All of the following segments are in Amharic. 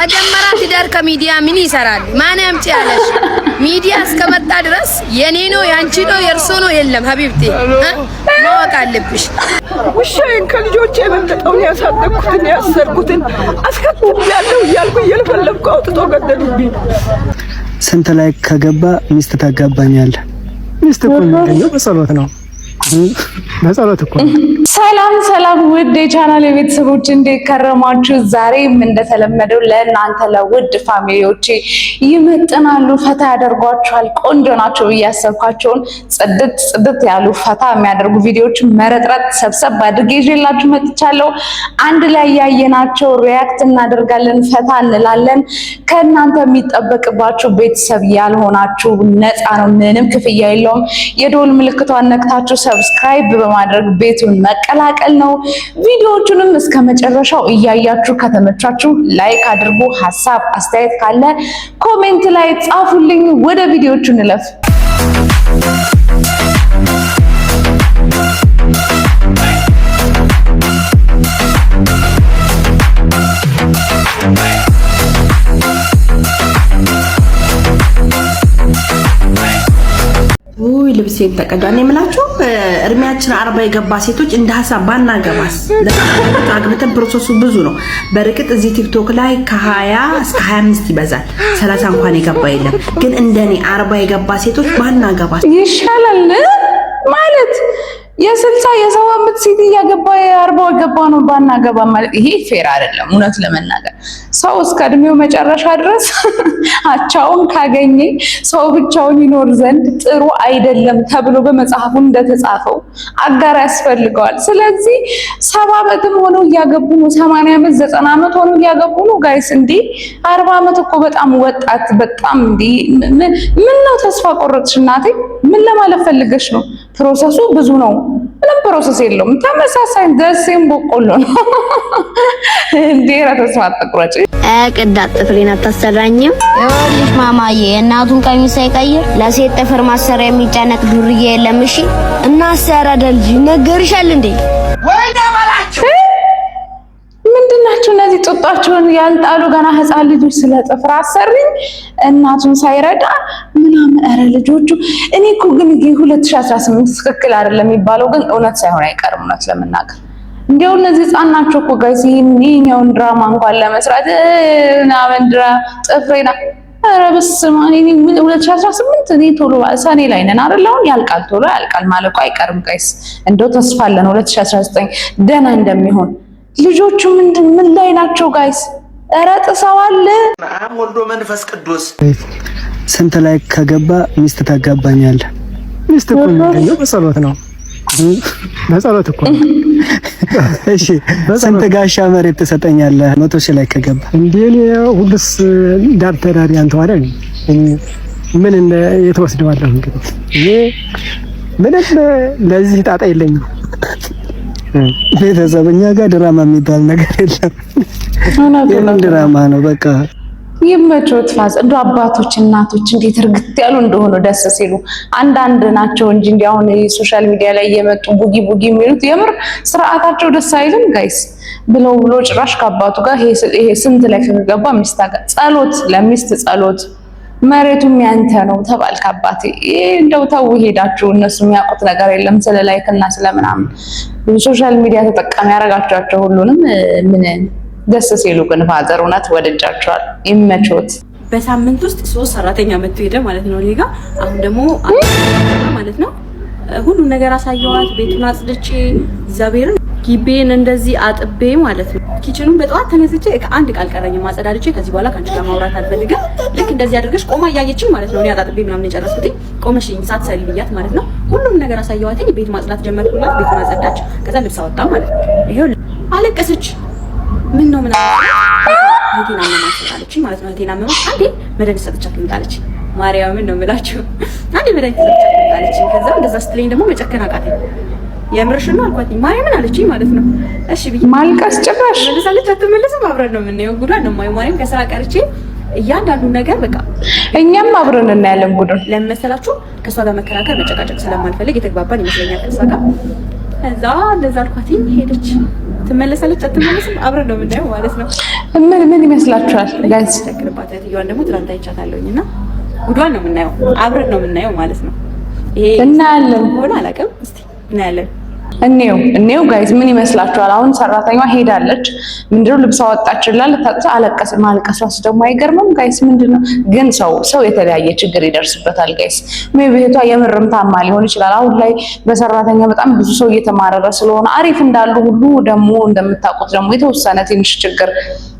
መጀመሪያ ትዳር ከሚዲያ ምን ይሰራል? ማን ያምጪ ያለሽ? ሚዲያ እስከመጣ ድረስ የኔ ነው ያንቺ ነው የርሶ ነው የለም። ሀቢብቴ ማወቅ አለብሽ። ውሻዬን ከልጆቼ የበለጠውን ያሳደግኩትን ያሰርኩትን አስከትያለሁ እያልኩ እየለፈለፍኩ አውጥቶ ገደሉብኝ። ስንት ላይ ከገባ ሚስት ታጋባኛለህ? ሚስት እኮ የሚገኘው በጸሎት ነው። በጸሎት እኮ ሰላም ሰላም ውድ የቻናል ቤተሰቦች እንዴት ከረማችሁ? ዛሬም እንደተለመደው ለእናንተ ለውድ ፋሚሊዎቼ ይመጥናሉ፣ ፈታ ያደርጓችኋል፣ ቆንጆ ናቸው እያሰብኳቸውን ጽድት ያሉ ፈታ የሚያደርጉ ቪዲዮዎችን መረጥረጥ ሰብሰብ አድርጌ ይዤላችሁ መጥቻለሁ። አንድ ላይ ያየናቸው ሪያክት እናደርጋለን፣ ፈታ እንላለን። ከእናንተ የሚጠበቅባችሁ ቤተሰብ ያልሆናችሁ ነፃ ነው፣ ምንም ክፍያ የለውም። የደወል ምልክቷን ነክታችሁ ሰብስክራይብ በማድረግ ቤቱን መቀላቀል ነው። ቪዲዮዎቹንም እስከ መጨረሻው እያያችሁ ከተመቻችሁ ላይክ አድርጉ። ሐሳብ አስተያየት ካለ ኮሜንት ላይ ጻፉልኝ። ወደ ቪዲዮዎቹ እንለፍ። ልብሴን ተቀዳኔ የምላችሁ እድሜያችን 40 የገባ ሴቶች እንደ ሐሳብ ባናገባስ አግብተን ፕሮሰሱ ብዙ ነው። በርግጥ እዚህ ቲክቶክ ላይ ከ20 እስከ 25 ይበዛል፣ 30 እንኳን የገባ የለም። ግን እንደኔ 40 የገባ ሴቶች ባናገባስ ይሻላል ማለት የ60 የ70 ሴት እያገባ የ40 የገባ ነው ባናገባ ማለት ይሄ ፌር አይደለም። እውነት ለመናገር ሰው እስከ እድሜው መጨረሻ ድረስ አቻውን ካገኘ ሰው ብቻውን ይኖር ዘንድ ጥሩ አይደለም ተብሎ በመጽሐፉ እንደተጻፈው አጋር ያስፈልገዋል። ስለዚህ 70 ዓመትም ሆነው እያገቡ ነው፣ 80 ዓመት 90 ዓመት ሆነው እያገቡ ነው። ጋይስ እንዴ 40 ዓመት እኮ በጣም ወጣት፣ በጣም እንዴ ምን ነው ተስፋ ቆረጥሽ እናቴ? ምን ለማለት ፈልገሽ ነው? ፕሮሰሱ ብዙ ነው። ምንም ፕሮሰስ የለውም። ተመሳሳይ ደሴም በቆሎ ነው እንዴ ተስፋ አትቁረጪ። ቅዳት ጥፍሬን አታሰራኝም። ይኸውልሽ ማማዬ እናቱን ቀሚስ ሳይቀይር ለሴት ጥፍር ማሰሪያ የሚጨነቅ ዱርዬ የለም። እሺ እና አሰራደልጂ ነገርሻል እንዴ? ወይኔ ባላችሁ ምንድናችሁ እነዚህ? ጡጣቸውን ያልጣሉ ገና ህፃን ልጆች ስለ ጥፍር አሰርኝ እናቱን ሳይረዳ ምናምን። ኧረ ልጆቹ እኔ እኮ ግን 2018 ትክክል አይደለም የሚባለው ግን እውነት ሳይሆን አይቀርም። እውነት ለመናገር እንዲያው እነዚህ ህፃን ናቸው እኮ ጋይስ። ይሄኛውን ድራማ እንኳን ለመስራት ምናምን ጥፍሬና ኧረ በስመ አብ 2018 እኔ ቶሎ ሰኔ ላይ ነን አይደል? አሁን ያልቃል፣ ቶሎ ያልቃል ማለቁ አይቀርም ጋይስ። እንደው ተስፋ አለን 2019 ደህና እንደሚሆን። ልጆቹ ምን ላይ ናቸው ጋይስ? ኧረ ጥሰዋል። አብ ወልዶ መንፈስ ቅዱስ ስንት ላይ ከገባ ሚስት ታጋባኛለህ? ሚስት እኮ የሚገኘው በጸሎት ነው። በጸሎት እኮ ነው። እሺ ስንት ጋሻ መሬት ትሰጠኛለህ? 100 ሺህ ላይ ከገባ እንዴ? ሁሉስ ዳርተዳሪ አንተ አይደል? ምን የተወስደዋለሁ እንግዲህ እኔ ምንም ለዚህ ጣጣ የለኝም። ቤተሰብኛ ጋር ድራማ የሚባል ነገር የለም። ድራማ ነው በቃ። ይመቾት ፋዝ እንደ አባቶች እናቶች እንዴት እርግጥ ያሉ እንደሆነ ደስ ሲሉ አንዳንድ ናቸው እንጂ እንዲያውን ሶሻል ሚዲያ ላይ እየመጡ ቡጊ የሚሉት የምር ስርዓታቸው ደስ አይልም ጋይስ። ብሎ ጭራሽ ከአባቱ ጋር ይሄ ስንት ላይ ከገባ ሚስት ጋር ጸሎት ለሚስት ጸሎት መሬቱም ያንተ ነው ተባልክ አባቴ። እንደው ተው ሄዳችሁ። እነሱ የሚያውቁት ነገር የለም ስለ ላይክ እና ስለምናምን ሶሻል ሚዲያ ተጠቃሚ ያደርጋቸው ሁሉንም ምን ደስ ሲሉ ግን ፋዘር እውነት ወደጃቸዋል። ይመቾት። በሳምንት ውስጥ 3 ሰራተኛ መጥቶ ሄደ ማለት ነው እኔ ጋር። አሁን ደግሞ ማለት ነው ሁሉ ነገር አሳየዋት። ቤቱን አጽድቼ እግዚአብሔርን ግቤን እንደዚህ አጥቤ ማለት ነው። ኪችኑን በጠዋት ተነስቼ አንድ ቃል ቀረኝ ማጸዳድቼ ከዚህ በኋላ ካንቺ ጋር ማውራት አልፈልግም። ልክ እንደዚህ አድርገሽ ቆማ እያየችኝ ማለት ነው። እኔ አጣጥቤ ምናምን የጨረስኩት ቆመሽኝ ሳትሰሪ ብያት ማለት ነው። ሁሉም ነገር አሳየዋት። ቤት ማጽዳት ጀመርኩላት። ቤቱን አጸዳች። ከዛ ልብስ አወጣ ማለት ነው። ይሄው አለቀሰች። ምን ነው ምን አለችኝ ማለት ነው። ህቴና መማት አንዴ መድኃኒት ሰጥቻት ልምጣለች። ማርያምን ነው የምላችሁ አንዴ መድኃኒት ሰጥቻት ልምጣለች። ከዛ እንደዛ ስትለኝ ደግሞ መጨከን አቃተኝ። የምርሽ ነው አልኳት። ማርያምን አለችኝ ማለት ነው። እሺ ብዬ ማልቀስ ጭራሽ መልሳለች። አትመለስም። አብረን ነው የምናየው። ጉዳን ነው የማየው። ማርያም ከስራ ቀርቼ እያንዳንዱ ነገር በቃ እኛም አብረን እናያለን። ጉዳን ለምን መሰላችሁ? ከሷ ጋር መከራከር መጨቃጨቅ ስለማልፈልግ የተግባባን ይመስለኛል ከሷ ጋር። ከዛ እንደዛ አልኳትኝ ሄደች። ትመለሳለች አትመለስም አብረን ነው የምናየው ማለት ነው። ምን ይመስላችኋል ጋይስ? ተከረባት ይዋን ደግሞ ትላንት አይቻታለሁኝና ጉዷን ነው የምናየው አብረን ነው የምናየው ማለት ነው። ይሄ እናያለን ሆነ አላውቅም። እስቲ እናያለን። እኔው ጋይስ ምን ይመስላችኋል? አሁን ሰራተኛዋ ሄዳለች። ምንድነው ልብሷ ወጣችላል ታጥታ አለቀሰ። ማልቀሷስ ደግሞ አይገርምም ጋይስ? ምንድነው ግን ሰው የተለያየ ችግር ይደርስበታል ጋይስ። ቤቷ የምርም ታማ ሊሆን ይችላል። አሁን ላይ በሰራተኛ በጣም ብዙ ሰው እየተማረረ ስለሆነ አሪፍ እንዳሉ ሁሉ ደግሞ እንደምታውቁት ደግሞ የተወሰነ ትንሽ ችግር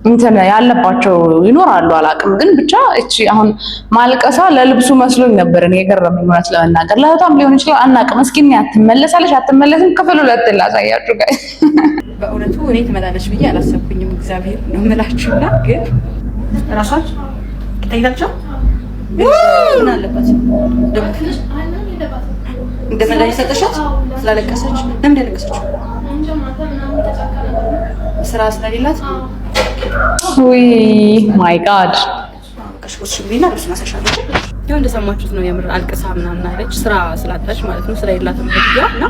እንትን ያለባቸው ይኖራሉ። አላውቅም ግን ብቻ እቺ አሁን ማልቀሷ ለልብሱ መስሎኝ ነበር እኔ የገረመኝ እውነት ለመናገር። ለህቷም ሊሆን ይችላል አናውቅም። እስኪ ትመለሳለች አትመለስም ክፍል 2 ላሳያችሁ ጋር። በእውነቱ እኔ ትመጣለች ብዬ አላሰብኩኝም። እግዚአብሔር ነው የምላችሁና ግን ራሷን ከተይታችሁ ምን አለበት ደግሞ እንደመላይ ሰጠሻት ስላለቀሰች ለምን ያለቀሰች? ስራ ስለሌላት ወይ ማይ ጋድ ከሽኩሽ ቢና ልብስ ማሳሻለች። ያው እንደሰማችሁት ነው የምር አልቅሳ ምናምን አለች። ስራ ስላጣች ማለት ነው። ስራ የላትም እና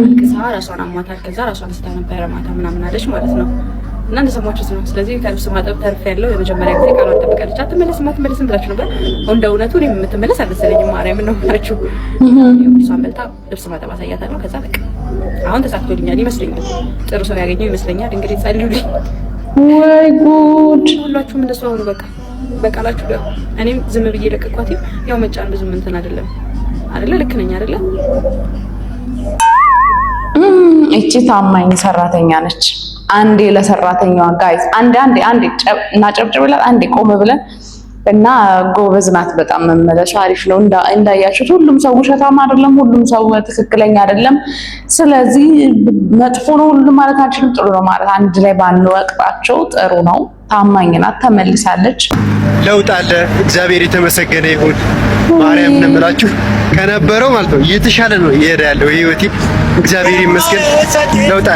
አልቅሳ ራሷን አሟታል። ከዛ ራሷን ስታ ነበር ማታ ምናምን አለች ማለት ነው። እና እንደሰማችሁት ነው። ስለዚህ ከልብስ ማጠብ ተርፍ ያለው የመጀመሪያ ጊዜ ቃሏን ጠብቃለች። አትመለስም ብላችሁ ነበር። እንደ እውነቱ እኔም የምትመለስ አልመሰለኝም። ማርያምን ነው ብላችሁ እሷን በልታ ልብስ ማጠብ አሳያታለሁ። ከዛ በቃ አሁን ተሳክቶልኛል ይመስለኛል። ጥሩ ሰው ያገኘው ይመስለኛል። እንግዲህ ጸልዩልኝ። ወይ ጉድ! ሁላችሁም እንደሱ አሁን በቃላችሁ ጋር እኔም ዝም ብዬ ለቀኳት። ያው መጫን ብዙ እንትን አይደለም። ልክ ነኝ አይደለ? እቺ ታማኝ ሰራተኛ ነች። አንዴ ለሰራተኛዋ ጋይስ አንዴ እናጨብጭብላት። አንዴ ቆም ብለን እና ጎበዝ ናት በጣም መመለሱ አሪፍ ነው። እንዳያችሁት ሁሉም ሰው ውሸታም አይደለም፣ ሁሉም ሰው ትክክለኛ አይደለም። ስለዚህ መጥፎ ነው ሁሉም ማለት አንችልም፣ ጥሩ ነው ማለት አንድ ላይ ባንወቅጣቸው ጥሩ ነው። ታማኝ ናት፣ ተመልሳለች። ለውጥ አለ። እግዚአብሔር የተመሰገነ ይሁን። ማርያም ነው የምላችሁ ከነበረው ማለት ነው እየተሻለ ነው እየሄደ ያለው ህይወቴ። እግዚአብሔር ይመስገን። ለውጥ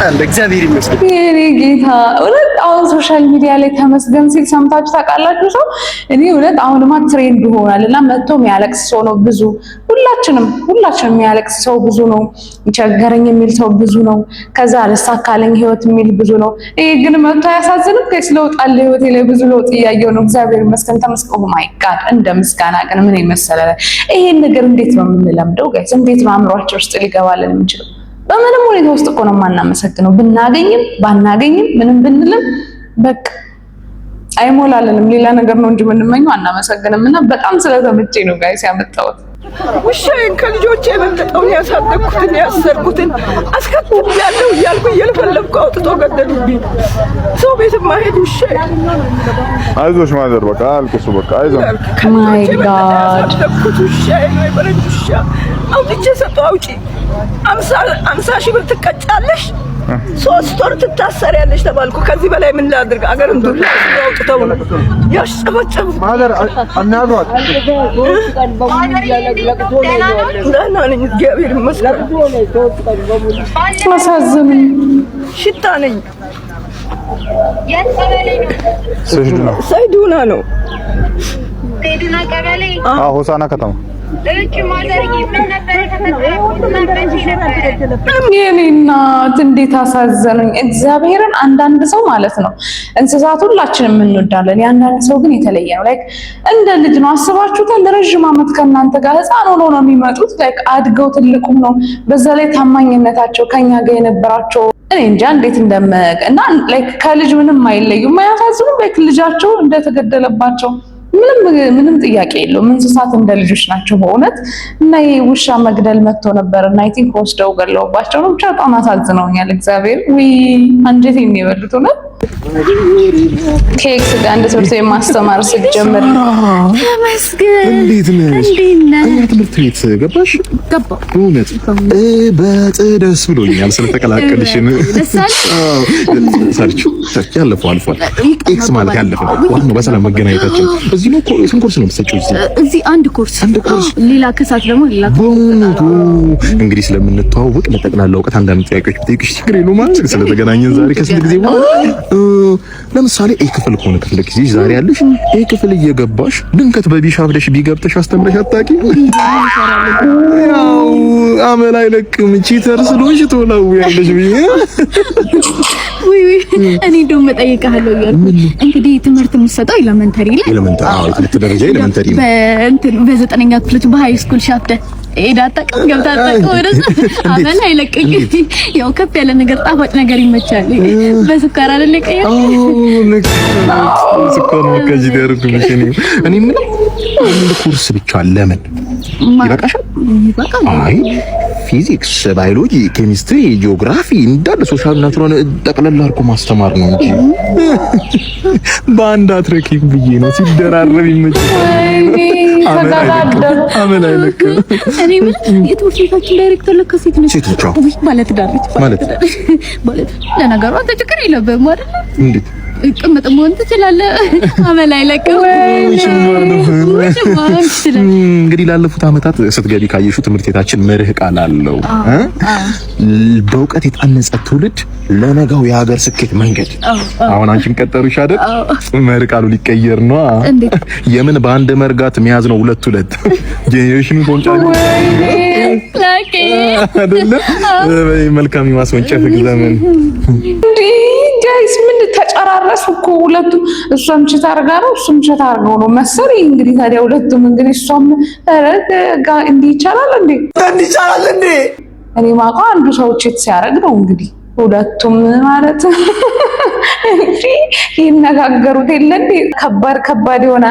አለ። እግዚአብሔር ይመስገን። የኔ ጌታ እውነት አሁን ሶሻል ሚዲያ ላይ ተመስገን ሲል ሰምታችሁ ታውቃላችሁ? ሰው እኔ እውነት አሁንማ ትሬንድ ሆኗልና መጥቶ የሚያለቅስ ሰው ነው ብዙ። ሁላችንም የሚያለቅስ ሰው ብዙ ነው። ቸገረኝ የሚል ሰው ብዙ ነው። ከዛ አልሳካለኝ ህይወት የሚል ብዙ ነው። ይሄ ግን መጥቶ አያሳዝንም? ከስ ለውጥ አለ ህይወቴ ላይ ብዙ ለውጥ እያየሁ ነው። እግዚአብሔር ይመስገን ተመስገን። ማይ ጋድ እንደ ምስጋና ግን ምን ይመሰለ ይሄን ነገር እንዴት ነው የምንለምደው ጋይስ? እንዴት ነው አእምሯችን ውስጥ ሊገባልን የሚችለው? በምንም ሁኔታ ውስጥ እኮ ነው የማናመሰግነው። ብናገኝም ባናገኝም ምንም ብንልም በቃ አይሞላልንም። ሌላ ነገር ነው እንጂ የምንመኘው አናመሰግንም። እና በጣም ስለተመቸኝ ነው ጋይስ ያመጣሁት። ውሻዬን ከልጆቼ የበለጠውን ያሳደግኩትን ያሰርኩትን አስከትያለሁ እያልኩ እየለፈለፍኩ አውጥቶ ገደሉብኝ። ሰው ቤት ማሄድ ውሻዬ። አይዞሽ ማዘር በቃ አልቅሱ በቃ አይዞህ። ማይ ጋድ ውሻዬ ነው የበረንጅ ውሻ አውጥቼ ሰጠው። አውጪ 50 ሺህ ብር ትቀጫለሽ፣ 3 ወር ትታሰሪያለሽ ተባልኩ። ከዚህ በላይ ምን ላድርግ? አገርን ዱላ አውጥተው ነው ያስጨፈጨፉ። ማዘር አናግሯት። ደህና ነኝ እግዚአብሔር ይመስገን። አሳዘኑኝ። ሽታ ነኝ። ሰይዱና ነው። ሰይዱና ቀበሌ ሆሳና ከተማ። የኔ እናት እንዴት አሳዘኑኝ እግዚአብሔርን። አንዳንድ ሰው ማለት ነው እንስሳት ሁላችንም እንወዳለን። የአንዳንድ ሰው ግን የተለየ ነው። ላይክ እንደ ልጅ ነው። አስባችሁታል? ለረጅም ዓመት ከእናንተ ጋር ህፃን ሆኖ ነው የሚመጡት። ላይክ አድገው ትልቁም ነው። በዛ ላይ ታማኝነታቸው ከኛ ጋር የነበራቸው እኔ እንጃ እንዴት እና ላይክ ከልጅ ምንም አይለዩም። አያሳዝኑም? ላይክ ልጃቸው እንደተገደለባቸው ምንም ጥያቄ የለውም። እንስሳት እንደ ልጆች ናቸው በእውነት። እና ይሄ ውሻ መግደል መጥቶ ነበር እና አይ ቲንክ ወስደው ገለውባቸው ነው። ብቻ በጣም አሳዝነውኛል። እግዚአብሔር አንጀቴን ነው የበሉት ነው። ኬክ ጋር እንደ ትምህርት ቤት ማስተማር ስትጀምር ተመስገን። እንዴት ነሽ? ትምህርት ቤት ገባሽ? ገባሁ። እውነት በጥደስ ብሎኛል ስለተቀላቀልሽን። ሰርቹ ያለፈው አልፏል። ኤክስ ማለት ያለፈው ዋናው በሰላም መገናኘታችን። እዚህ ነው ስንት ኮርስ ነው የምትሰጪው? እዚህ አንድ ኮርስ ሌላ ከሳት ደግሞ ሌላ በእውነቱ እንግዲህ ስለምንተዋወቅ ለጠቅላላ እውቀት አንዳንድ ጥያቄዎች ብጠይቅሽ ችግር የለውም ማለት ስለተገናኘን ዛሬ ከስንት ጊዜ በኋላ ለምሳሌ ይሄ ክፍል ከሆነ ክፍል ጊዜ ዛሬ ያለሽ ይሄ ክፍል እየገባሽ ድንገት በቢሻፍደሽ ቢገብተሽ አስተምረሽ አታውቂም? ያው አመል አይለቅም ቺተር ስለሆንሽ ትወላውያለሽ ብዬ ወይ እኔ እንደውም እጠይቅሃለሁ እያልኩ እንግዲህ ትምህርት የምትሰጠው ኤሌመንተሪ ላይ ትምህርት ደረጃ ኤሌመንተሪ በ9ኛ ክፍሎች በሃይ ስኩል ሻፍደ ኤዳጣቀ ገብታጣቀ ወደዛ አመል አይለቅም። ያው ከፍ ያለ ነገር ጣፋጭ ነገር ይመቻል። በስኳር አይደል ቀየው ስኳር ወከጂ ደርኩ ምሽኒ እኔ ምን ኮርስ ብቻ ለምን ይበቃሻል? አይ ፊዚክስ፣ ባዮሎጂ፣ ኬሚስትሪ፣ ጂኦግራፊ እንዳለ ሶሻል ናቹራል ጠቅለል አድርጎ ማስተማር ነው እንጂ በአንድ አትረኪም ብዬ ነው። ሲደራረብ ይመችላል። አመል አይለቅም። እኔ ምን የትምህርት ቤታችን ዳይሬክተር ለካ ሴት ነች። ባለትዳር ነች። ለነገሩ አንተ ችግር የለብህም አይደል? እንዴት ቅምጥ መሆን ትችላለህ። አመል አይለቅም። እንግዲህ ላለፉት ዓመታት ስትገቢ ካየሽው ትምህርት ቤታችን መርህ ቃል አለው። በእውቀት የታነጸ ትውልድ ለነገው የሀገር ስኬት መንገድ። አሁን አንቺን ቀጠሩሽ አይደል? መርህ ቃሉ ሊቀየር ነው። የምን በአንድ መርጋት መያዝ ነው ሁለት ጄኔሬሽኑ ተንጫኝ አይደለ? መልካም የማስወንጨፍ ዘመን ጋይስ ምን ተጨራረሱ እኮ ሁለቱ። እሷም ችታ አርጋ ነው እሱም ችታ አርገው ነው መሰለኝ። እንግዲህ ታዲያ ሁለቱም እንግዲህ እሷም እንዲህ ይቻላል እንዴ? እኔ ማውቃ አንዱ ሰው ችት ሲያደርግ ነው እንግዲህ ሁለቱም ማለት እንጂ ይነጋገሩት የለ እንዴ? ከባድ የሆነ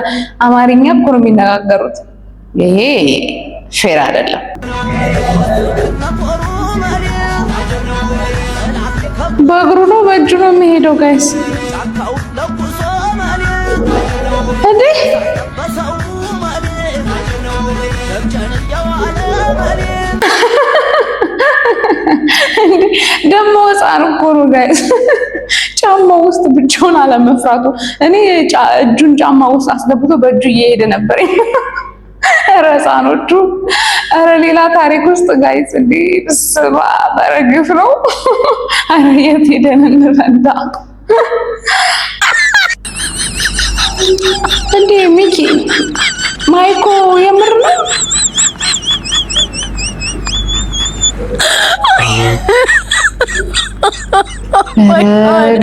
አማርኛ እኮ ነው የሚነጋገሩት። ይሄ ፌር አይደለም። በእግሩ ነው በእጁ ነው የሚሄደው ጋይስ እንዴ? ደግሞ ሕፃን እኮ ነው ጋይስ። ጫማ ውስጥ ብቻውን አለመፍራቱ። እኔ እጁን ጫማ ውስጥ አስገብቶ በእጁ እየሄደ ነበር። ኧረ ሕፃኖቹ ኧረ ሌላ ታሪክ ውስጥ ጋይስ እንዴ ስባ በረግፍ ነው። ኧረ የት ሄደን እንፈንዳ እንዴ? ሚኪ ማይኮ የምር ነው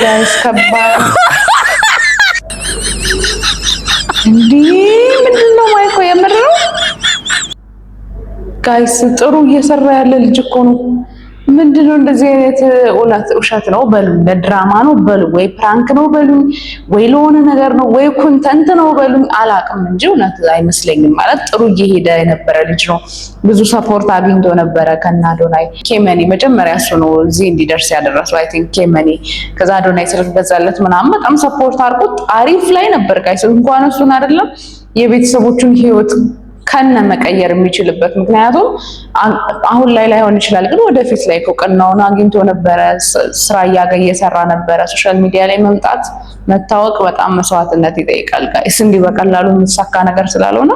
ጋይስ ከባድ እንዴ! ምንድነው ማይኮ የምር ነው ጋይስ? ጥሩ እየሰራ ያለ ልጅ እኮ ነው። ምንድነው እንደዚህ አይነት እውነት ውሸት ነው በሉ፣ ለድራማ ነው በሉ፣ ወይ ፕራንክ ነው በሉ፣ ወይ ለሆነ ነገር ነው፣ ወይ ኮንተንት ነው በሉ፣ አላቅም እንጂ እውነት አይመስለኝም። ማለት ጥሩ እየሄደ የነበረ ልጅ ነው። ብዙ ሰፖርት አግኝቶ ነበረ ከና አዶናይ። ኬመኒ መጀመሪያ እሱ ነው እዚህ እንዲደርስ ያደረሰው አይ ቲንክ ኬመኒ። ከዛ አዶናይ ስለገዛለት ምናምን በጣም ሰፖርት አድርጎት አሪፍ ላይ ነበር ጋይስ። እንኳን እሱን አይደለም የቤተሰቦቹን ህይወት ከነ መቀየር የሚችልበት። ምክንያቱም አሁን ላይ ላይሆን ይችላል፣ ግን ወደፊት ላይ እውቅናውን አግኝቶ ነበረ፣ ስራ እየሰራ ነበረ። ሶሻል ሚዲያ ላይ መምጣት መታወቅ በጣም መስዋዕትነት ይጠይቃል ጋይስ። እንዲህ በቀላሉ የሚሳካ ነገር ስላልሆነ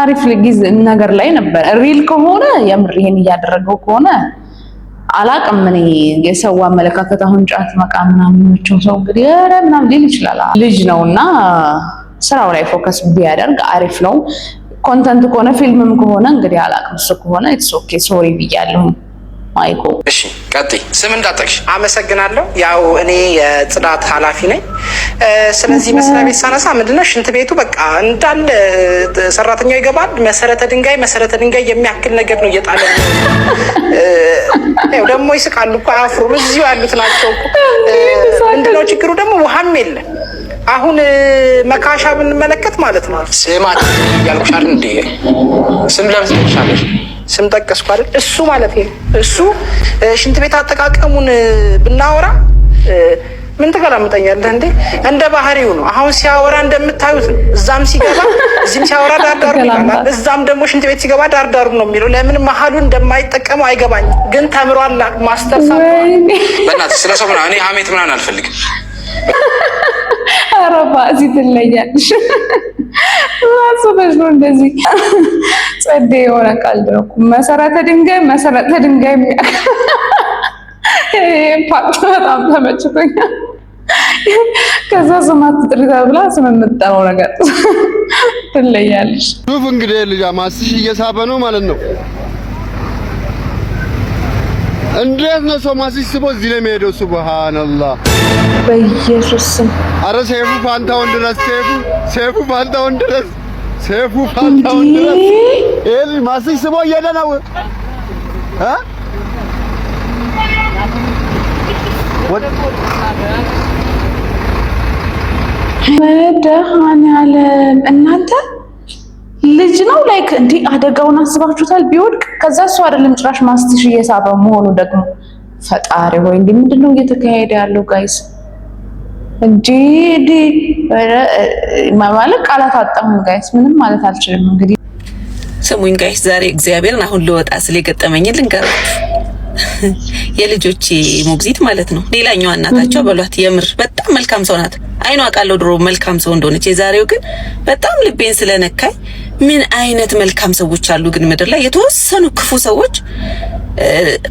አሪፍ ጊዜ ነገር ላይ ነበር። ሪል ከሆነ የምር ይሄን እያደረገው ከሆነ አላቅም። እኔ የሰው አመለካከት አሁን ጫት መቃም ምናምን የሚመቸው ሰው እንግዲህ ኧረ ምናምን ሊል ይችላል። ልጅ ነውና ስራው ላይ ፎከስ ቢያደርግ አሪፍ ነው። ኮንተንት ከሆነ ፊልምም ከሆነ እንግዲህ አላቅም። እሱ ከሆነ ኢትስ ኦኬ ሶሪ ብያለሁ። ማይኮ እሺ ቀጥይ። ስም እንዳጠቅሽ አመሰግናለሁ። ያው እኔ የጽዳት ኃላፊ ነኝ። ስለዚህ መስሪያ ቤት ሳነሳ ምንድነው ሽንት ቤቱ በቃ እንዳለ ሰራተኛው ይገባል። መሰረተ ድንጋይ የሚያክል ነገር ነው እየጣለ ነው። ያው ደግሞ ይስቃሉ እኮ አፍሩ እዚሁ ያሉት ናቸው እኮ። ምንድነው ችግሩ ደግሞ ውሃም የለም። አሁን መካሻ ብንመለከት ማለት ነው ስማት ያልኩሽ አይደል እንዴ? ስም ለምትጠቅሻለሽ ስም ጠቀስኩ አይደል? እሱ ማለት ነው እሱ ሽንት ቤት አጠቃቀሙን ብናወራ ምን ተገላምጠኛለህ እንዴ? እንደ ባህሪው ነው። አሁን ሲያወራ እንደምታዩት ነው። እዛም ሲገባ እዚህም ሲያወራ ዳርዳሩ ይላል። እዛም ደግሞ ሽንት ቤት ሲገባ ዳርዳሩ ነው የሚለው። ለምን መሀሉ እንደማይጠቀመው አይገባኝም። ግን ተምሯል። ማስተር ሳይሆን በእናትህ ስለሰው ምናምን እኔ ሀሜት ምናምን አልፈልግም። አረባ እዚህ ትለያለሽ። ማሰበሽ ነው እንደዚህ ጸዴ የሆነ ቀልድ ነው። መሰረተ ድንጋይ ፓርት በጣም ተመችቶኛል። ከዛ ስማት ጥሪታ ብላ ስምምጠራው ነገር ትለያለሽ። ሱፍ እንግዲህ ልጅ ማስሽ እየሳበ ነው ማለት ነው። እንዴት ነው ሰው ማስሽ ስቦ እዚህ ነው የሚሄደው? ሱብሃንአላህ በኢየሱስ ስም። አረ ሰይፉ ፋንታውን ድረስ ሰይፉ ፋንታውን ድረስ ኤል ማስሽ ስቦ እየሄደ ነው እ መድኃኒዓለም እናንተ ልጅ ነው ላይክ እንዴ አደጋውን አስባችሁታል? ቢወድቅ ከዛ እሱ አይደለም ጭራሽ ማስትሽ እየሳበ መሆኑ ደግሞ ፈጣሪ ሆይ እንዴ ምንድነው እየተካሄደ ያለው ጋይስ? እንዴ ማለት ቃላት አጣሁኝ ጋይስ፣ ምንም ማለት አልችልም። እንግዲህ ስሙኝ ጋይስ፣ ዛሬ እግዚአብሔርን አሁን ልወጣ ስለገጠመኝ ልንገራችሁ። የልጆቼ ሞግዚት ማለት ነው ሌላኛዋ እናታቸው በሏት። የምር በጣም መልካም ሰው ናት። አይኗ አውቃለሁ ድሮ መልካም ሰው እንደሆነች። የዛሬው ግን በጣም ልቤን ስለነካኝ ምን አይነት መልካም ሰዎች አሉ ግን ምድር ላይ የተወሰኑ ክፉ ሰዎች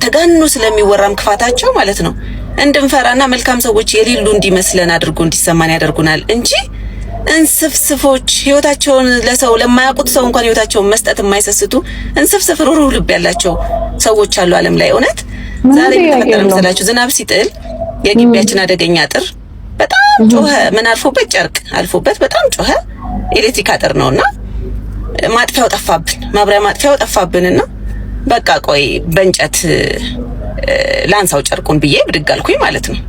ተጋንኖ ስለሚወራም ክፋታቸው ማለት ነው እንድንፈራና መልካም ሰዎች የሌሉ እንዲመስለን አድርጎ እንዲሰማን ያደርጉናል እንጂ እንስፍስፎች ህይወታቸውን ለሰው ለማያውቁት ሰው እንኳን ህይወታቸውን መስጠት የማይሰስቱ እንስፍስፍ ሩህሩህ ልብ ያላቸው ሰዎች አሉ ዓለም ላይ። እውነት ዛሬ ተፈጠረ መሰላችሁ? ዝናብ ሲጥል የግቢያችን አደገኛ አጥር በጣም ጮኸ። ምን አልፎበት ጨርቅ አልፎበት በጣም ጮኸ። ኤሌክትሪክ አጥር ነውና ማጥፊያው ጠፋብን፣ ማብሪያ ማጥፊያው ጠፋብንና በቃ ቆይ በእንጨት ላንሳው ጨርቁን ብዬ ብድግ አልኩኝ ማለት ነው።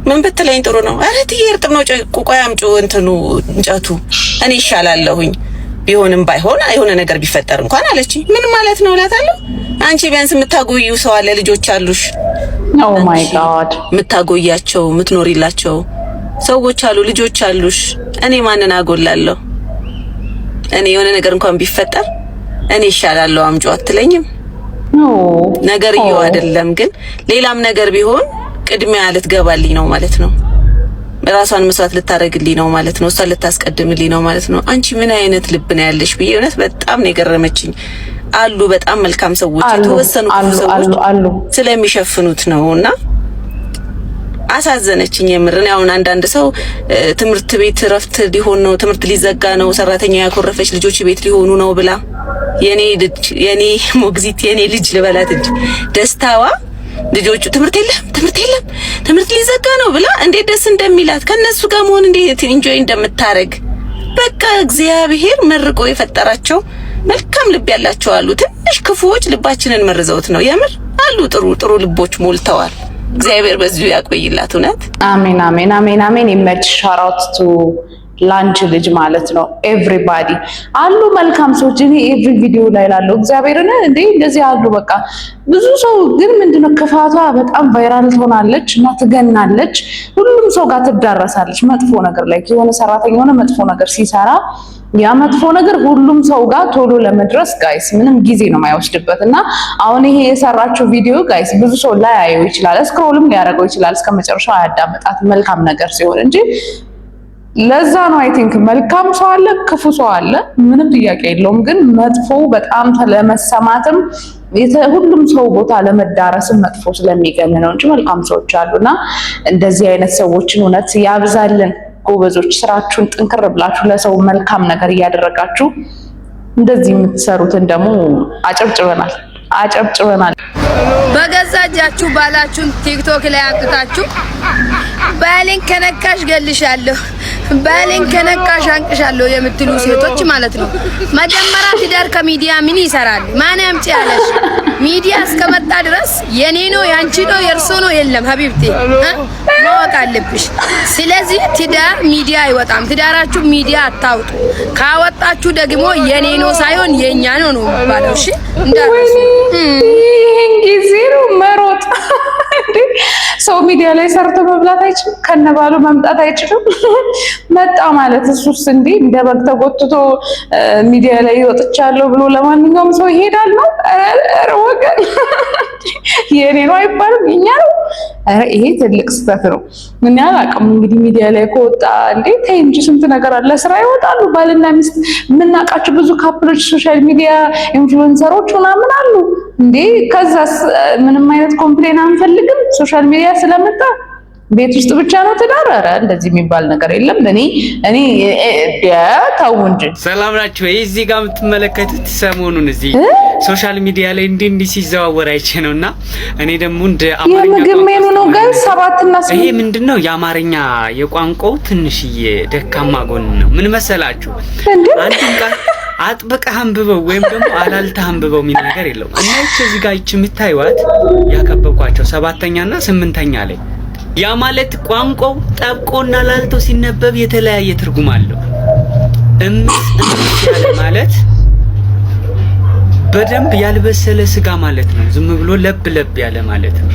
ምን ብትለኝ ጥሩ ነው? አረ ትዬ እርጥብ ነው ቆይ አምጪ እንትኑ እንጨቱ እኔ ይሻላለሁኝ ቢሆንም ባይሆን የሆነ ነገር ቢፈጠር እንኳን አለች። ምን ማለት ነው እላታለሁ። አንቺ ቢያንስ የምታጎዩ ሰው አለ፣ ልጆች አሉሽ። ኦ ማይ ጋድ የምታጎያቸው የምትኖሪላቸው ሰዎች አሉ፣ ልጆች አሉሽ። እኔ ማንን አጎላለሁ? እኔ የሆነ ነገር እንኳን ቢፈጠር እኔ ይሻላለሁ አምጪው አትለኝም? ነገር ይው አይደለም ግን ሌላም ነገር ቢሆን ቅድሚያ ልትገባልኝ ነው ማለት ነው። ራሷን መስዋዕት ልታረግልኝ ነው ማለት ነው። እሷን ልታስቀድምልኝ ነው ማለት ነው። አንቺ ምን አይነት ልብ ነው ያለሽ ብዬ እውነት በጣም ነው የገረመችኝ። አሉ በጣም መልካም ሰዎች የተወሰኑ ሰዎች ስለሚሸፍኑት ነውና አሳዘነችኝ የምር። እኔ አሁን አንዳንድ ሰው ትምህርት ቤት ረፍት ሊሆን ነው፣ ትምህርት ሊዘጋ ነው፣ ሰራተኛ ያኮረፈች ልጆች ቤት ሊሆኑ ነው ብላ የኔ ሞግዚት የኔ ልጅ ልበላት እንጂ ደስታዋ ልጆቹ ትምህርት የለም ትምህርት ሊዘጋ ነው ብላ እንዴት ደስ እንደሚላት ከነሱ ጋር መሆን እንዴት ኢንጆይ እንደምታረግ በቃ እግዚአብሔር መርቆ የፈጠራቸው መልካም ልብ ያላቸው አሉ። ትንሽ ክፉዎች ልባችንን መርዘውት ነው የምር አሉ። ጥሩ ልቦች ሞልተዋል። እግዚአብሔር በዚሁ ያቆይላት። እውነት አሜን አሜን አሜን አሜን። ይመች ሻራውት ቱ ላንች ልጅ ማለት ነው። ኤቭሪባዲ አሉ መልካም ሰዎች። እኔ ኤቭሪ ቪዲዮ ላይ ላለው እግዚአብሔርን እንዴ እንደዚህ አሉ። በቃ ብዙ ሰው ግን ምንድነው ክፋቷ በጣም ቫይራል ትሆናለች እና ትገናለች፣ ሁሉም ሰው ጋር ትዳረሳለች። መጥፎ ነገር ላይ የሆነ ሰራተኛ ሆነ መጥፎ ነገር ሲሰራ ያ መጥፎ ነገር ሁሉም ሰው ጋር ቶሎ ለመድረስ ጋይስ ምንም ጊዜ ነው የማይወስድበት። እና አሁን ይሄ የሰራችው ቪዲዮ ጋይስ ብዙ ሰው ላይ ያየው ይችላል፣ ስክሮልም ሊያደርገው ይችላል፣ እስከመጨረሻው አያዳምጣት መልካም ነገር ሲሆን እንጂ ለዛ ነው አይ ቲንክ መልካም ሰው አለ፣ ክፉ ሰው አለ፣ ምንም ጥያቄ የለውም። ግን መጥፎ በጣም ለመሰማትም ሁሉም ሰው ቦታ ለመዳረስም መጥፎ ስለሚገን ነው እንጂ መልካም ሰዎች አሉና እንደዚህ አይነት ሰዎችን እውነት ያብዛልን። ጎበዞች ስራችሁን ጥንክር ብላችሁ ለሰው መልካም ነገር እያደረጋችሁ እንደዚህ የምትሰሩትን ደግሞ አጨብጭበናል። በገዛ እጃችሁ ባላችሁን ቲክቶክ ላይ አጥታችሁ ባሌን ከነካሽ ገልሻለሁ፣ ባሌን ከነካሽ አንቅሻለሁ የምትሉ ሴቶች ማለት ነው። መጀመሪያ ትዳር ከሚዲያ ምን ይሰራል? ማን ያምጪ ያለሽ? ሚዲያ እስከመጣ ድረስ የኔ ነው ያንቺ ነው የርሶ ነው የለም ሀቢብቴ፣ ማወቅ አለብሽ። ስለዚህ ትዳር ሚዲያ አይወጣም። ትዳራችሁ ሚዲያ አታውጡ። ካወጣችሁ ደግሞ የኔ ነው ሳይሆን የኛ ነው ነው የሚባለው። እሺ እንዳትረሱ። ይሄን ጊዜ ነው መሮጥ። ሰው ሚዲያ ላይ ሰርቶ መብላት አይችልም፣ ከነባሉ መምጣት አይችልም። መጣ ማለት እሱስ እንዴ እንደ በግ ተጎትቶ ሚዲያ ላይ ይወጥቻለሁ ብሎ ለማንኛውም ሰው ይሄዳል ነው? ኧረ ወገን የኔ ነው አይባልም፣ የኛ ነው። ኧረ ይሄ ትልቅ ስህተት ነው። ምን ያህል አቅም እንግዲህ ሚዲያ ላይ ከወጣ እንዴ ተይ እንጂ ስንት ነገር አለ። ስራ ይወጣሉ ባልና ሚስት የምናውቃቸው ብዙ ካፕሎች ሶሻል ሚዲያ ኢንፍሉዌንሰሮች ምናምን አሉ እንዴ። ከዛስ ምንም አይነት ኮምፕሌን አንፈልግም ሶሻል ሚዲያ ስለመጣ ቤት ውስጥ ብቻ ነው ትዳር? ኧረ እንደዚህ የሚባል ነገር የለም። እኔ ተው እንጂ። ሰላም ናችሁ? እዚህ ጋር የምትመለከቱት ሰሞኑን እዚህ ሶሻል ሚዲያ ላይ እንዲህ ሲዘዋወር አይቼ ነውና እኔ ደግሞ እንደ አማርኛ የምግብ ሜኑ ነው ጋር 7 እና 8 ይሄ ምንድነው የአማርኛ የቋንቋው ትንሽዬ ደካማ ጎን ነው። ምን መሰላችሁ? አንዱን ቃል አጥብቀህ አንብበው ወይም ደግሞ አላልተህ አንብበው የሚል ነገር የለውም። እና እዚህ ጋር የምታዩት ያከበብኳቸው 7ኛ እና 8ኛ ላይ ያ ማለት ቋንቋው ጠብቆና ላልቶ ሲነበብ የተለያየ ትርጉም አለው። እምስ ያለ ማለት በደንብ ያልበሰለ ስጋ ማለት ነው። ዝም ብሎ ለብ ያለ ማለት ነው።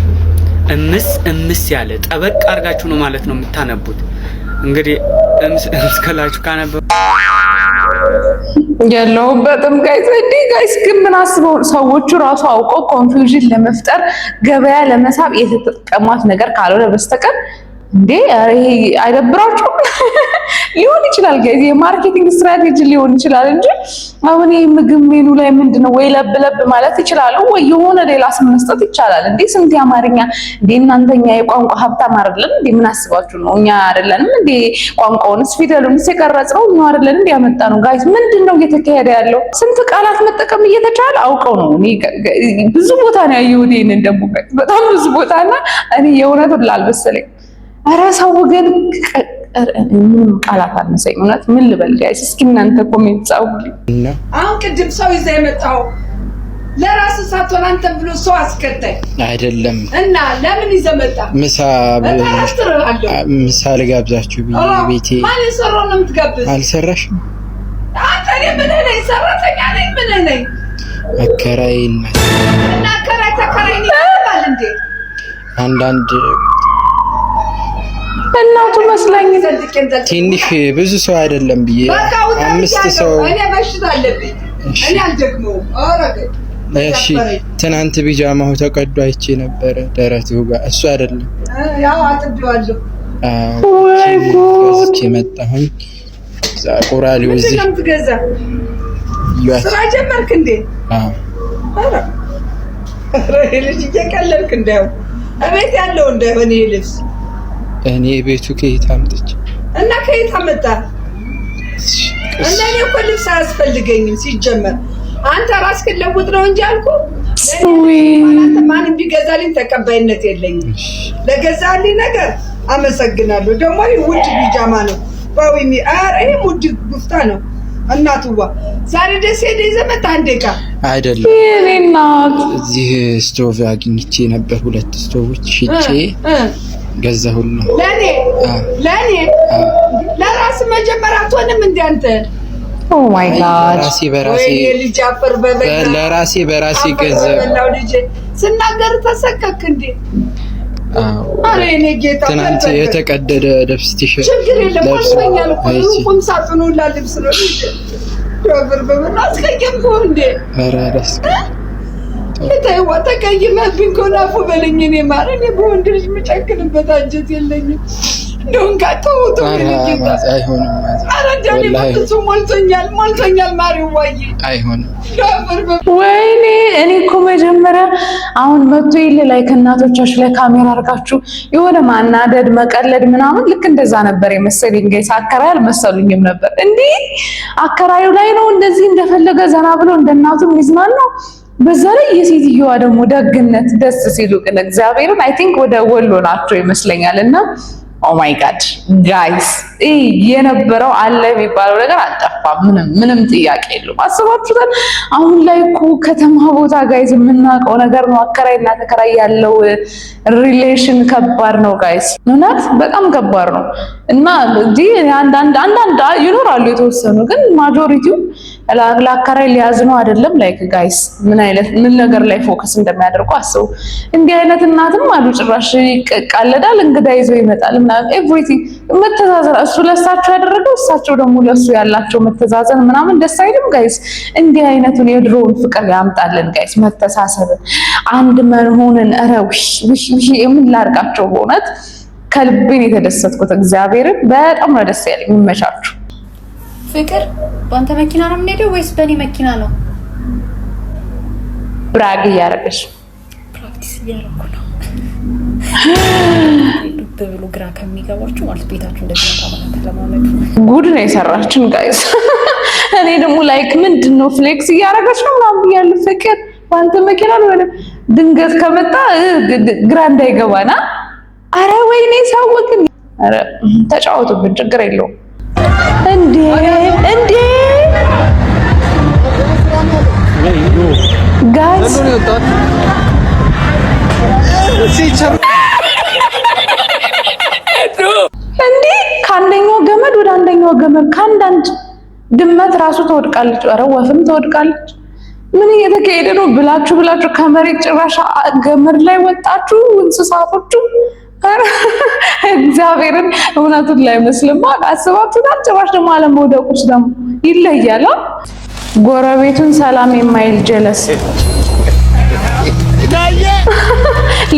እምስ ያለ ጠበቅ አድርጋችሁ ነው ማለት ነው የምታነቡት። እንግዲህ እምስ ከላችሁ ካነበ የለውበትም ጋይስ ግን ምን አስበው ሰዎቹ ራሱ አውቀው ኮንፊውዥን ለመፍጠር ገበያ ለመሳብ የተጠቀሟት ነገር ካልሆነ በስተቀር እንዴ ይሄ አይደብራችሁም? ሊሆን ይችላል ጋይስ የማርኬቲንግ ስትራቴጂ ሊሆን ይችላል እንጂ አሁን ይሄ ምግብ ሜኑ ላይ ምንድነው ወይ ለብ ማለት ይችላል ወይ የሆነ ሌላ ስም መስጠት ይቻላል እንዴ? ስንት አማርኛ እንዴ እናንተኛ የቋንቋ ሀብታም አይደለም እንዴ? ምን አስባችሁ ነው? እኛ አይደለንም እንዴ ቋንቋውንስ ፊደሉንስ የቀረጽነው እኛ አይደለን እንዴ ያመጣ ነው? ጋይስ ምንድነው እየተካሄደ ያለው? ስንት ቃላት መጠቀም እየተቻለ አውቀው ነው። እኔ ብዙ ቦታ ነው ያየሁት ይሄንን ደግሞ በጣም ብዙ ቦታና እኔ የእውነቱን ላልበሰለኝ ኧረ ሰው ግን ምንም ቃላት አነሰኝ። እውነት ምን ልበል ጋይስ? እስኪ እናንተ ኮሜንት ጻፉልኝ። አሁን ቅድም ሰው ይዘህ የመጣው ለራስህ ሳትሆን አንተን ብሎ ሰው አስከታይ አይደለም እና ለምን ይዘህ መጣ? ምሳ ልጋብዛችሁ ቤቴ። ማን የሰራው ነው የምትጋብዝ? አልሰራሽም አንተ? እኔ ምን ነኝ? ሰራተኛ ነኝ? ምን ነኝ? አከራይ እና ተከራይ ነኝ ይባል እንዴ? አንዳንድ እናቱ መስለኝ ትንሽ ብዙ ሰው አይደለም ብዬ 5 ሰው። እኔ በሽታ አለብኝ። እኔ አልደግመውም። እሺ ትናንት ቢጃማው ተቀዶ አይቼ ነበር ደረቱ ጋር። እሱ አይደለም ያው አጥብዋለሁ። ወይ ጉድ መጣሁኝ። ዛቁራሊው እዚህ ስራ ጀመርክ እንዴ? ኧረ ልጅ እየቀለልክ እንዳይሆን እቤት ያለው እንዳይሆን ይሄ ልብስ እኔ ቤቱ ከየት አምጥቼ እና ከየት አመጣ? እና እኔ እኮ ልብስ አያስፈልገኝም ሲጀመር። አንተ ራስህን ለውጥ ነው እንጂ አልኩ። አንተ ማንም ቢገዛልኝ ተቀባይነት የለኝም። ለገዛልኝ ነገር አመሰግናለሁ። ደግሞ ውድ ቢጃማ ነው ባዊሚ። ኧረ ይሄ ውድ ጉፍታ ነው። እናቱዋ ዛሬ ደስ ይዘህ መጣህ እንዴ? ቃ አይደለም እኔና እዚህ ስቶቭ አግኝቼ ነበር። 2 ስቶቮች ሽጬ ገዛሁልኝ። ለኔ ለራስ መጀመሪያ አትሆንም እንዴ አንተ? ኦ ማይ ጋድ በራሴ ልጅ አፈር በበላ ለራሴ በራሴ ገዛሁ። ልጅ ስናገር ተሰከክ እንዴ? አሬ እኔ ጌታ ትናንት የተቀደደ ልብስ ቲሸርት ችግር የለም ወልኛል እኮ ቁም ሳጥኑ ልብስ ነው ልጅ አፈር በበላ አስቀየምኩህ እንዴ? ኧረ ደስ ለታይዋ ተቀይመብኝ እኮ ናፉ በለኝ። እኔ ማር እኔ በወንድ ልጅ የምጨክንበት አንጀት የለኝም። እንደውን ካተውቱ አይሆንም። ኧረ እንደኔ በጥሱ ሞልቶኛል ማሪዋዬ አይሆንም። ወይኔ እኔ እኮ መጀመሪያ አሁን መጥቶ ይል ላይ ከእናቶቻችሁ ላይ ካሜራ አድርጋችሁ የሆነ ማናደድ መቀለድ ምናምን ልክ እንደዛ ነበር የመሰለኝ። ጋይስ አከራይ አልመሰሉኝም ነበር። እንዴ አከራዩ ላይ ነው እንደዚህ እንደፈለገ ዘና ብሎ እንደናቱ ሚዝናን ነው። በዛ ላይ የሴትዮዋ ደግሞ ደግነት ደስ ሲሉ ግን እግዚአብሔርን አይ ቲንክ ወደ ወሎ ናቸው ይመስለኛል። እና ኦ ማይ ጋድ ጋይስ የነበረው አለ የሚባለው ነገር አልጠፋም። ምንም ጥያቄ የለውም። አስባችሁታል? አሁን ላይ እኮ ከተማ ቦታ ጋይስ የምናውቀው ነገር ነው። አከራይና ተከራይ ያለው ሪሌሽን ከባድ ነው ጋይስ፣ እውነት በጣም ከባድ ነው። እና አንዳንድ ይኖራሉ የተወሰኑ፣ ግን ማጆሪቲው ለአከራይ ሊያዝኑ አይደለም። ላይክ ጋይስ ምን ነገር ላይ ፎከስ እንደሚያደርጉ አስቡ። እንዲህ አይነት እናትም አሉ። ጭራሽ ይቃለዳል፣ እንግዳ ይዞ ይመጣል ምናምን ኤቭሪቲንግ መተዛዘን። እሱ ለእሳቸው ያደረገው እሳቸው ደግሞ ለእሱ ያላቸው መተዛዘን ምናምን ደስ አይልም ጋይስ። እንዲህ አይነቱን የድሮውን ፍቅር ያምጣልን ጋይስ። መተሳሰብን፣ አንድ መሆንን። ኧረ ውሽ ምን ላድርጋቸው? በእውነት ከልቤን የተደሰትኩት እግዚአብሔርን በጣም ነው ደስ ያለኝ። ይመቻችሁ። ፍቅር በአንተ መኪና ነው የምንሄደው ወይስ በእኔ መኪና ነው? ብራግ እያደረገች ፕራክቲስ እያደረኩ ነው። ብሎ ግራ ከሚገባችሁ ማለት ቤታችሁ እንደዚህ ታማታ ለማመድ ጉድ ነው የሰራችን ጋይስ። እኔ ደግሞ ላይክ ምንድነው ፍሌክስ እያደረገች ነው ምናምን ብያለሁ። ፍቅር ባንተ መኪና ነው ወደ ድንገት ከመጣ ግራ እንዳይገባና አረ ወይኔ ሳወቅን አረ ተጫወቱብን ችግር የለውም እንዴ ጋይስ እንዴ ከአንደኛው ገመድ ወደ አንደኛው ገመድ ከአንዳንድ ድመት ራሱ ትወድቃለች። ኧረ ወፍም ትወድቃለች። ምን እየተካሄደ ነው ብላችሁ ከመሬት ጭራሽ ገመድ ላይ ወጣችሁ እንስሳቶቹ። እግዚአብሔርን እውነቱን ላይ መስልማ አስባችሁታል። ጭራሽ ደግሞ አለመውደቁስ ደግሞ ይለያል። ጎረቤቱን ሰላም የማይል ጀለስ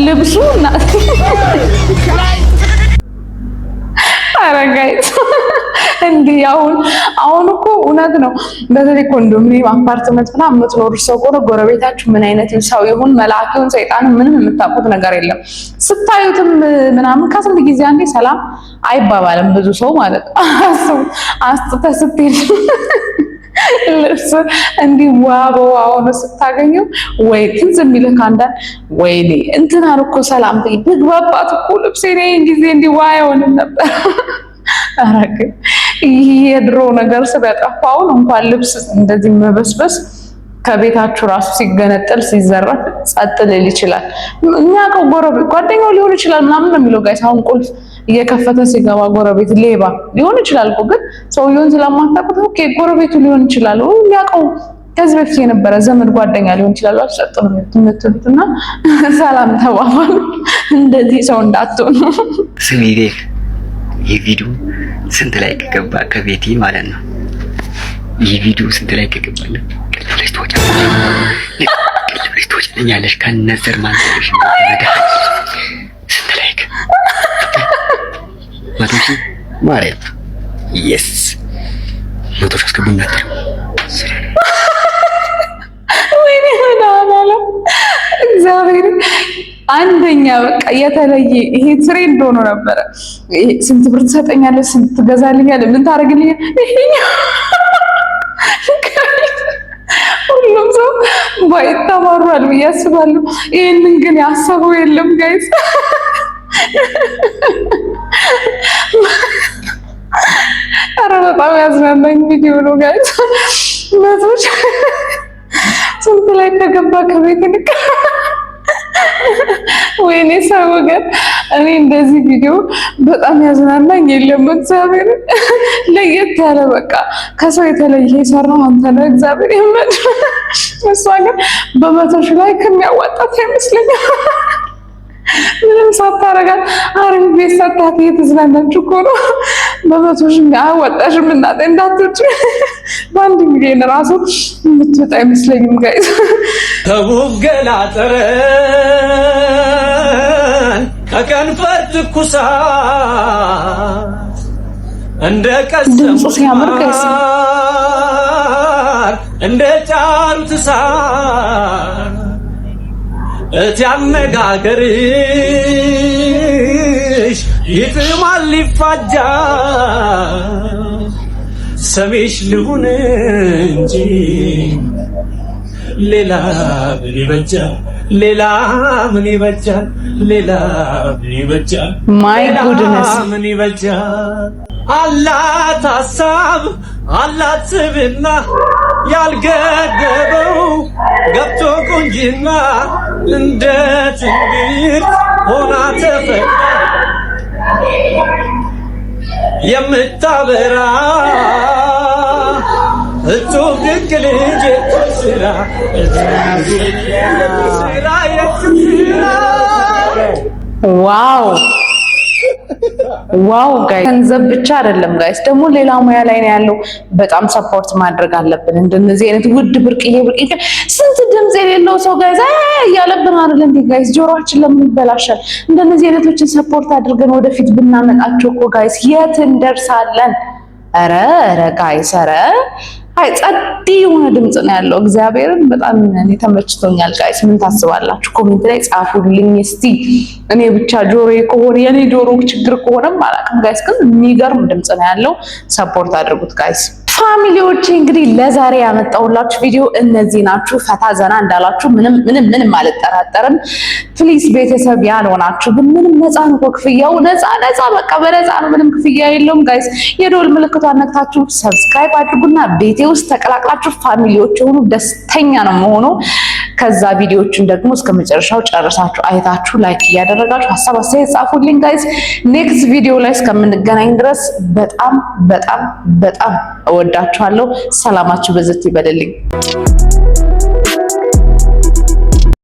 ልብሱ አረጋይት እንዴ አሁን እኮ እውነት ነው። በተለይ ኮንዶሚኒየም አፓርትመንት ምናምን የምትኖሩ ሰው ከሆነ ጎረቤታችሁ ምን አይነት ሰው ይሁን መልአክ ይሁን ሰይጣን ምንም የምታውቁት ነገር የለም። ስታዩትም ምናምን ከስንት ጊዜ አንዴ ሰላም አይባባልም ብዙ ሰው ማለት ነው። አስጥተህ ስትሄድ ልብስ እንዲህ ዋው ስታገኘው ወይ ትዝ የሚልህ ካንዳን ወይኔ እንትና እኮ ሰላም ብግባባት እኮ ልብሴ ነኝ ጊዜ እንዲህ አይሆንም ነበር። አረግ ይሄ የድሮ ነገር ስለጠፋውን እንኳን ልብስ እንደዚህ መበስበስ ከቤታችሁ ራሱ ሲገነጠል ሲዘረፍ ጸጥ ሊል ይችላል። እኛ ከጎረቤት ጓደኛው ሊሆን ይችላል ምናምን ነው የሚለው ጋይስ። አሁን ቁልፍ እየከፈተ ሲገባ ጎረቤት ሌባ ሊሆን ይችላል እኮ ግን ሰውየውን ስለማታውቁት ኦኬ ጎረቤቱ ሊሆን ይችላል የሚያውቀው ከዚህ በፊት የነበረ ዘመድ ጓደኛ ሊሆን ይችላል። አስጨጥ ነው የምትሉትና ሰላም ተባባሉ። እንደዚህ ሰው እንዳትሆኑ። ስሚ ዴቭ ይህ ቪዲዮ ስንት ላይ ከገባ ከቤቴ ማለት ነው ይህ ቪዲዮ ስንት ላይ ከገባለ ለብለሽ ትወጪኛለሽ ከነዘር ማንዘርሽ ስንት ላይ መቶ ሺህ ማርያም የስ መቶ ሺህ አስገቡና ወይኔ ሆናላ እግዚአብሔር አንደኛ በቃ የተለየ ይሄ ትሬንድ ሆኖ ነበረ። ስንት ብር ትሰጠኛለህ? ስንት ትገዛልኛለህ? ምን ታደርግልኛለህ? ሁሉም ሰው ባይተማሯል ብዬ አስባለሁ። ይሄንን ግን ያሰበው የለም ጋይስ። ኧረ በጣም ያዝናናኝ ቪዲዮ ነው ጋይስ። መቶች ስንት ላይ ከገባ ከቤት ንቅ ወይኔ ሰው ግን እኔ እንደዚህ ቪዲዮ በጣም ያዝናናኝ የለም። እግዚአብሔር ለየት ያለ በቃ ከሰው የተለየ የሰራው አንተ ነው እግዚአብሔር ይመስገን። እሷ ግን በመቶ ሺህ ላይ ከሚያዋጣት አይመስለኝም። ምንም ሳታረጋት አሪፍ ቤት ሰጣት እየተዝናናች እኮ ነው። በመቶ ሺህ አያዋጣሽም እናቴ እንዳትወጪ። በአንድ ሚሊዮን ራሱ የምትወጣ አይመስለኝም ጋይስ። ከውብ ገላ ጠረን ከከንፈር ትኩሳት እንደ ድምፁ ሲያምር ጋይስ እንደ ጫሩት እሳት እቲ አነጋገርሽ ይጥማል ይፋጃል ሰሚሽ ልሁን እንጂ ሌላ ምን ይበጃል ሌላ ምን ይበጃል ሌላ ምን ይበጃል ማይ ጉድነስ ምን ይበጃል አላት ሀሳብ አላት ስብና ያልገደበው ገብቶ ቁንጅና እንደ ትንቢት ሆና ተፈጥራ የምታበራ እጹብ ድንቅ ልጅ ስራ ዋው ዋው ጋይስ ገንዘብ ብቻ አይደለም ጋይስ፣ ደግሞ ሌላ ሙያ ላይ ነው ያለው። በጣም ሰፖርት ማድረግ አለብን። እንደነዚህ አይነት ውድ ብርቅዬ ስንት ድምጽ የሌለው ሰው ጋይስ እያለብን አይደለም እንዴ ጋይስ? ጆሮአችን ለምን ይበላሻል? እንደነዚህ አይነቶችን ሰፖርት አድርገን ወደፊት ብናመጣቸው እኮ ጋይስ የት እንደርሳለን? ኧረ ጋይስ ኧረ አይ ጸድ የሆነ ድምጽ ነው ያለው። እግዚአብሔርን በጣም እኔ ተመችቶኛል። ጋይስ ምን ታስባላችሁ? ኮሜንት ላይ ጻፉልኝ እስቲ። እኔ ብቻ ጆሮዬ ከሆነ የኔ ጆሮ ችግር ከሆነም አላውቅም ጋይስ፣ ግን የሚገርም ድምጽ ነው ያለው። ሰፖርት አድርጉት ጋይስ። ፋሚሊዎች እንግዲህ ለዛሬ ያመጣሁላችሁ ቪዲዮ እነዚህ ናችሁ። ፈታ ዘና እንዳላችሁ ምንም አልጠራጠርም። ፕሊዝ ቤተሰብ ያልሆናችሁ ግን ምንም ነፃ ነው ክፍያው፣ ነፃ በቃ በነፃ ነው፣ ምንም ክፍያ የለውም ጋይስ። የደወል ምልክቷን ነክታችሁ ሰብስክራይብ አድርጉና ቤቴ ውስጥ ተቀላቅላችሁ ፋሚሊዎች የሆኑ ደስተኛ ነው መሆኑ። ከዛ ቪዲዮዎችን ደግሞ እስከ መጨረሻው ጨርሳችሁ አይታችሁ ላይክ እያደረጋችሁ ሀሳብ አስተያየት ጻፉልኝ ጋይስ። ኔክስት ቪዲዮ ላይ እስከምንገናኝ ድረስ በጣም እወዳችኋለሁ። ሰላማችሁ በዘት ይበልልኝ።